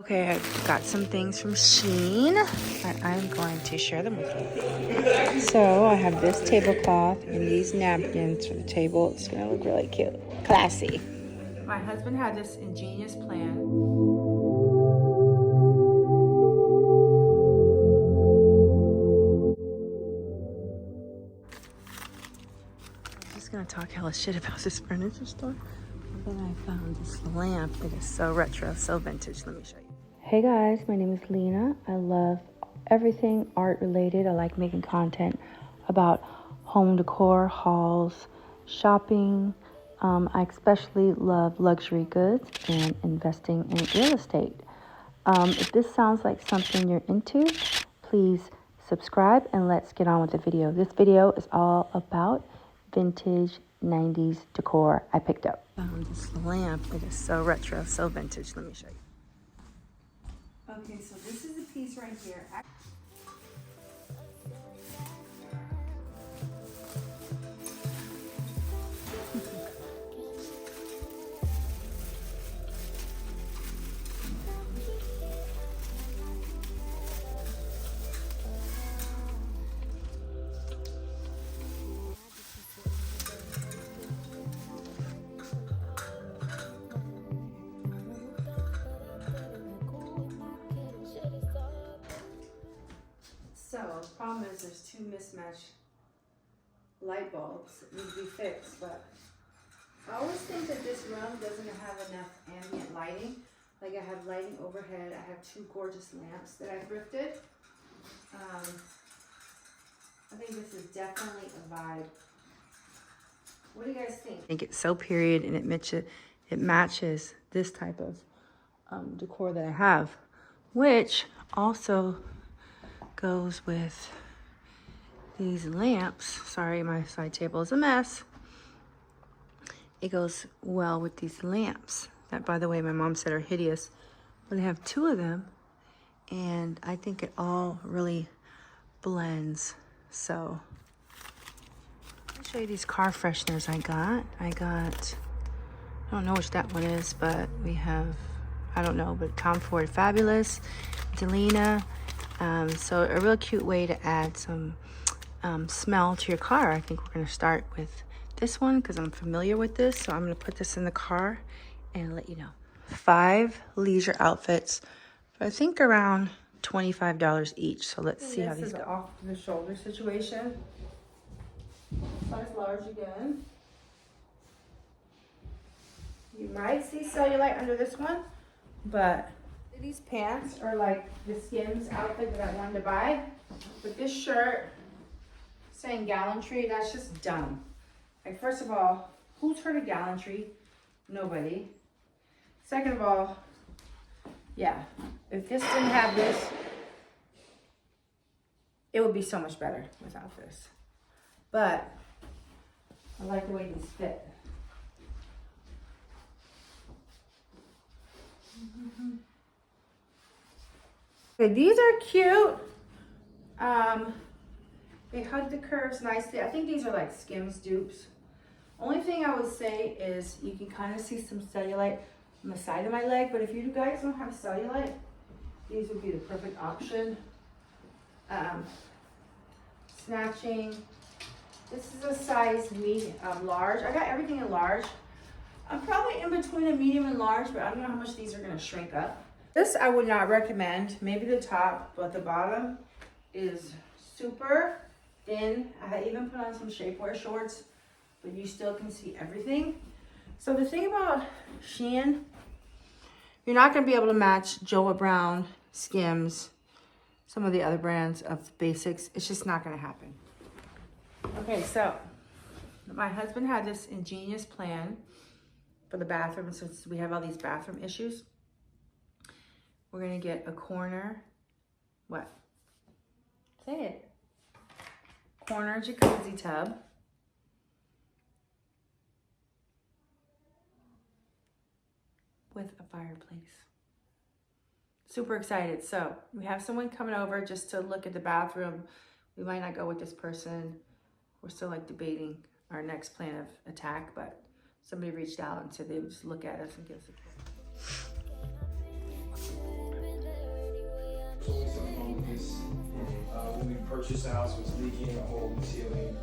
Okay, I got some things from Shein, and I'm going to share them with you. So I have this tablecloth and these napkins for the table. It's gonna look really cute, classy. My husband had this ingenious plan. I'm just gonna talk hella shit about this furniture store. And then I found this lamp. It is so retro, so vintage. Let me show you. Hey guys, my name is Lena. I love everything art related. I like making content about home decor, hauls, shopping. I especially love luxury goods and investing in real estate. If this sounds like something you're into, please subscribe and let's get on with the video. This video is all about vintage 90s decor I picked up. Found this lamp. It is so retro, so vintage. Let me show you. Okay, so this is a piece right here. So the problem is there's two mismatched light bulbs that need to be fixed, but I always think that this room doesn't have enough ambient lighting. Like I have lighting overhead, I have two gorgeous lamps that I thrifted. I think this is definitely a vibe. What do you guys think? I think it's so period and it matches this type of decor that I have, which also goes with these lamps. Sorry, my side table is a mess. It goes well with these lamps that, by the way, my mom said are hideous, but I have two of them and I think it all really blends. So I'll show you these car fresheners I got. I don't know which that one is, but we have, I don't know, but Tom Ford Fabulous, Delina. So a real cute way to add some smell to your car. I think we're gonna start with this one because I'm familiar with this. So I'm gonna put this in the car and let you know. 5 leisure outfits for I think around $25 each. So let's see how these go. Off the shoulder situation. Size large again. You might see cellulite under this one, but these pants are like the Skims outfit that I wanted to buy. But this shirt saying gallantry, that's just dumb. Like, first of all, who's heard of gallantry? Nobody. Second of all, yeah, if this didn't have this, it would be so much better without this. But I like the way these fit. Okay, these are cute. They hug the curves nicely. I think these are like Skims dupes. Only thing I would say is you can kind of see some cellulite on the side of my leg, but if you guys don't have cellulite, these would be the perfect option. Snatching. This is a size large. I got everything in large. I'm probably in between a medium and large, but I don't know how much these are gonna shrink up. This I would not recommend. Maybe the top, but the bottom is super thin. I even put on some shapewear shorts, but you still can see everything. So the thing about Shein, you're not gonna be able to match Joa Brown, Skims, some of the other brands of basics. It's just not gonna happen. Okay, so my husband had this ingenious plan for the bathroom. Since we have all these bathroom issues, we're gonna get a corner, what? Say it. Corner jacuzzi tub. With a fireplace. Super excited. So we have someone coming over just to look at the bathroom. We might not go with this person. We're still like debating our next plan of attack, but somebody reached out and said they would just look at us and give us a when we purchased the house was leaking, a hole in the ceiling.